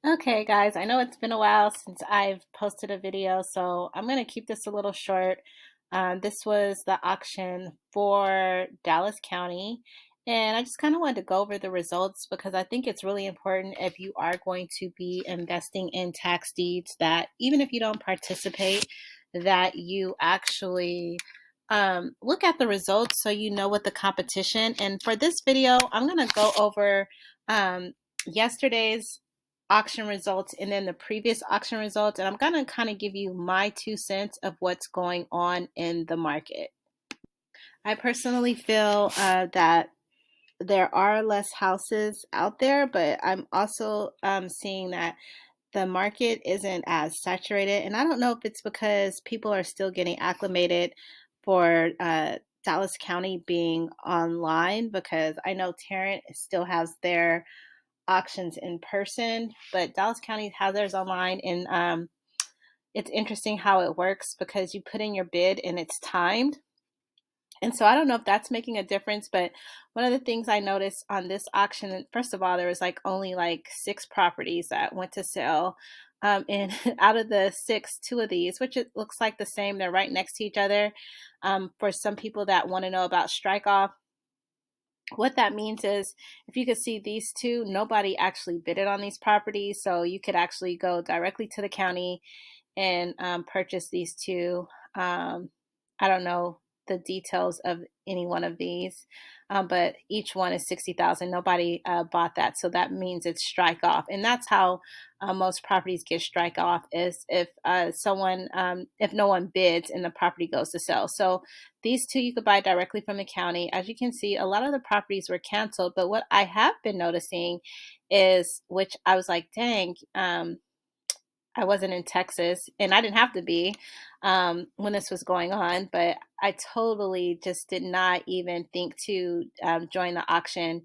Okay, guys, I know it's been a while since I've posted a video, so I'm going to keep this a little short. This was the auction for Dallas County, and I just kind of wanted to go over the results because I think it's really important if you are going to be investing in tax deeds that even if you don't participate, that you actually look at the results so you know what the competition. And for this video, I'm going to go over yesterday's auction results and then the previous auction results, and I'm going to kind of give you my 2 cents of what's going on in the market. I personally feel that there are less houses out there, but I'm also seeing that the market isn't as saturated, and I don't know if it's because people are still getting acclimated for Dallas County being online, because I know Tarrant still has their auctions in person, but Dallas County has theirs online. And it's interesting how it works because you put in your bid and it's timed. And so I don't know if that's making a difference, but one of the things I noticed on this auction, first of all, there was like only like 6 properties that went to sell. And out of the 6, 2 of these, which it looks like the same, they're right next to each other. For some people that want to know about strike off, what that means is, if you could see these two, nobody actually bidded on these properties. So you could actually go directly to the county and purchase these two. I don't know the details of any one of these, but each one is 60,000. Nobody bought that, so that means it's strike off, and that's how most properties get strike off, is if if no one bids and the property goes to sell. So these two you could buy directly from the county. As you can see, a lot of the properties were canceled, but what I have been noticing is, which I was like, dang. I wasn't in Texas and I didn't have to be when this was going on, but I totally just did not even think to join the auction.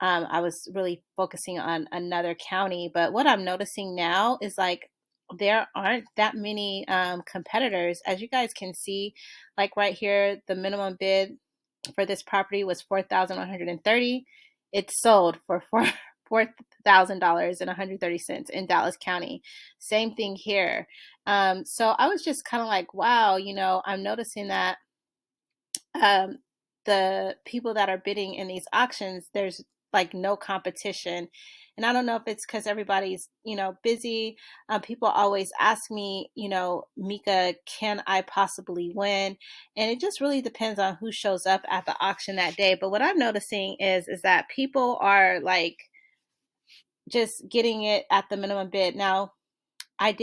I was really focusing on another county, but what I'm noticing now is like there aren't that many competitors. As you guys can see, like right here, the minimum bid for this property was 4,130. It sold for $4,000 and 130 cents in Dallas County. Same thing here. So I was just kind of like, wow, I'm noticing that um, the people that are bidding in these auctions, there's like no competition. And I don't know if it's because everybody's, busy. People always ask me, Mika, can I possibly win? And it just really depends on who shows up at the auction that day. But what I'm noticing is that people are like just getting it at the minimum bid. Now, I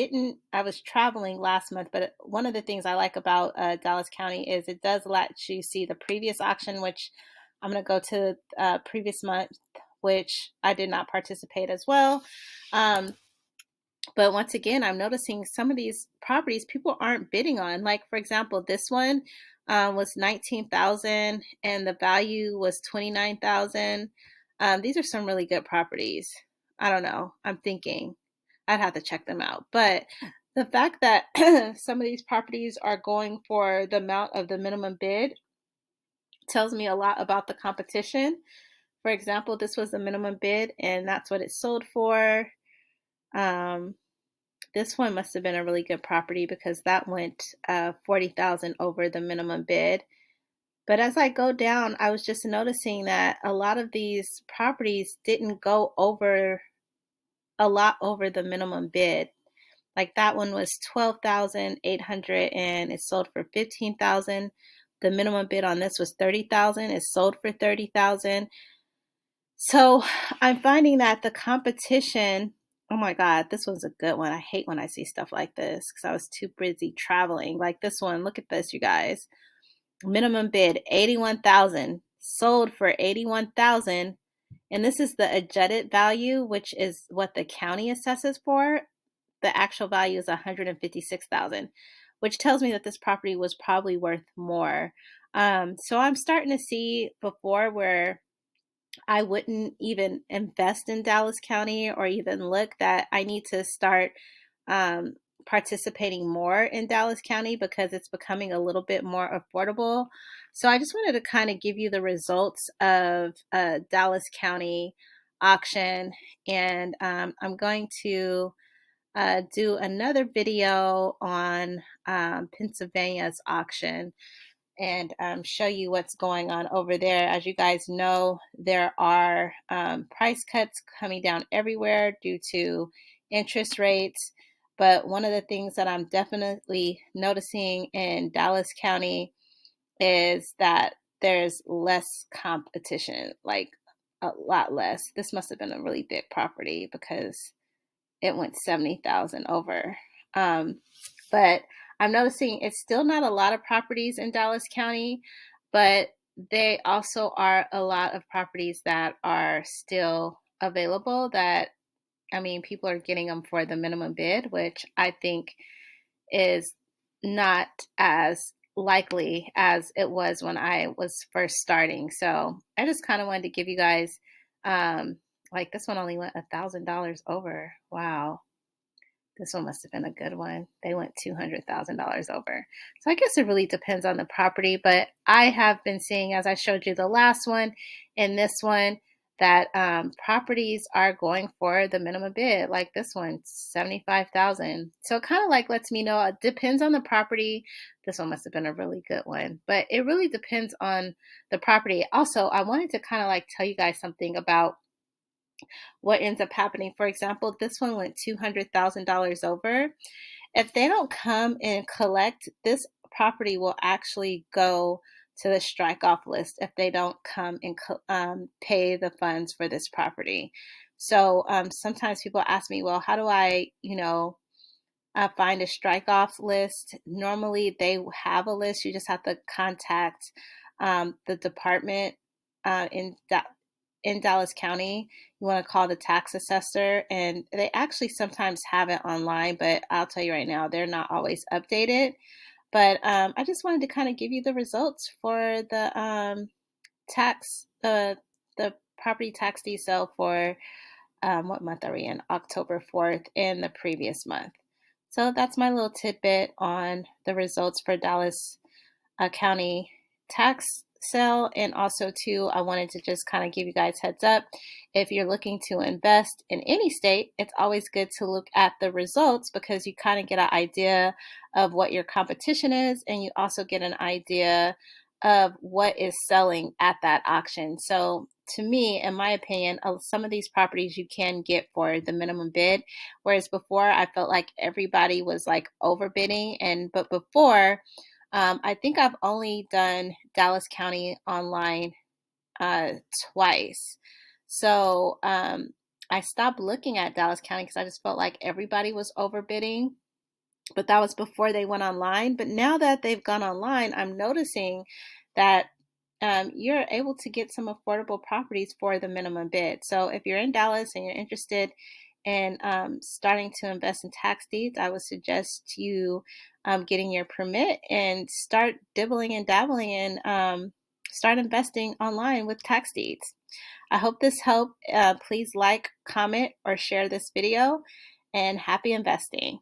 was traveling last month, but one of the things I like about Dallas County is it does let you see the previous auction, which I'm going to go to previous month, which I did not participate as well. Um, but once again, I'm noticing some of these properties people aren't bidding on. Like, for example, this one was 19,000 and the value was 29,000. These are some really good properties. I don't know. I'm thinking I'd have to check them out. But the fact that some of these properties are going for the amount of the minimum bid tells me a lot about the competition. For example, this was the minimum bid and that's what it sold for. Um, this one must have been a really good property because that went 40,000 over the minimum bid. But as I go down, I was just noticing that a lot of these properties didn't go over a lot over the minimum bid. Like that one was 12,800 and it sold for 15,000. The minimum bid on this was 30,000. It sold for 30,000. So I'm finding that the competition, oh my God, this was a good one. I hate when I see stuff like this because I was too busy traveling. Like this one, look at this, you guys. Minimum bid 81,000, sold for 81,000. And this is the adjusted value, which is what the county assesses for. The actual value is 156,000, which tells me that this property was probably worth more. So I'm starting to see before where I wouldn't even invest in Dallas County or even look, that I need to start um, participating more in Dallas County because it's becoming a little bit more affordable. So I just wanted to kind of give you the results of Dallas County. auction, and I'm going to do another video on Pennsylvania's auction and show you what's going on over there. As you guys know, there are price cuts coming down everywhere due to interest rates. But one of the things that I'm definitely noticing in Dallas County is that there's less competition, like a lot less. This must have been a really big property because it went 70,000 over. But I'm noticing it's still not a lot of properties in Dallas County, but they also are a lot of properties that are still available that, I mean, people are getting them for the minimum bid, which I think is not as likely as it was when I was first starting. So I just kind of wanted to give you guys, like this one only went $1,000 over. Wow. This one must have been a good one. They went $200,000 over. So I guess it really depends on the property, but I have been seeing, as I showed you the last one and this one, that properties are going for the minimum bid. Like this one, 75,000. So it kind of like lets me know it depends on the property. This one must have been a really good one, but it really depends on the property. Also, I wanted to kind of like tell you guys something about what ends up happening. For example, this one went $200,000 over. If they don't come and collect, this property will actually go to the strike off list if they don't come and pay the funds for this property. So sometimes people ask me, well, how do I, find a strike off list? Normally they have a list. You just have to contact the department in Dallas County. You want to call the tax assessor, and they actually sometimes have it online, but I'll tell you right now, they're not always updated. But I just wanted to kind of give you the results for the tax, the property tax decel for what month are we in? October 4th in the previous month. So that's my little tidbit on the results for Dallas County tax sale. And also too, I wanted to just kind of give you guys heads up. If you're looking to invest in any state, it's always good to look at the results because you kind of get an idea of what your competition is, and you also get an idea of what is selling at that auction. So to me, in my opinion, some of these properties you can get for the minimum bid, whereas before I felt like everybody was like overbidding. But before, I think I've only done Dallas County online twice. So I stopped looking at Dallas County because I just felt like everybody was overbidding. But that was before they went online. But now that they've gone online, I'm noticing that you're able to get some affordable properties for the minimum bid. So if you're in Dallas and you're interested in starting to invest in tax deeds, I would suggest you getting your permit and start dibbling and dabbling and start investing online with tax deeds. I hope this helped. Please like, comment, or share this video, and happy investing.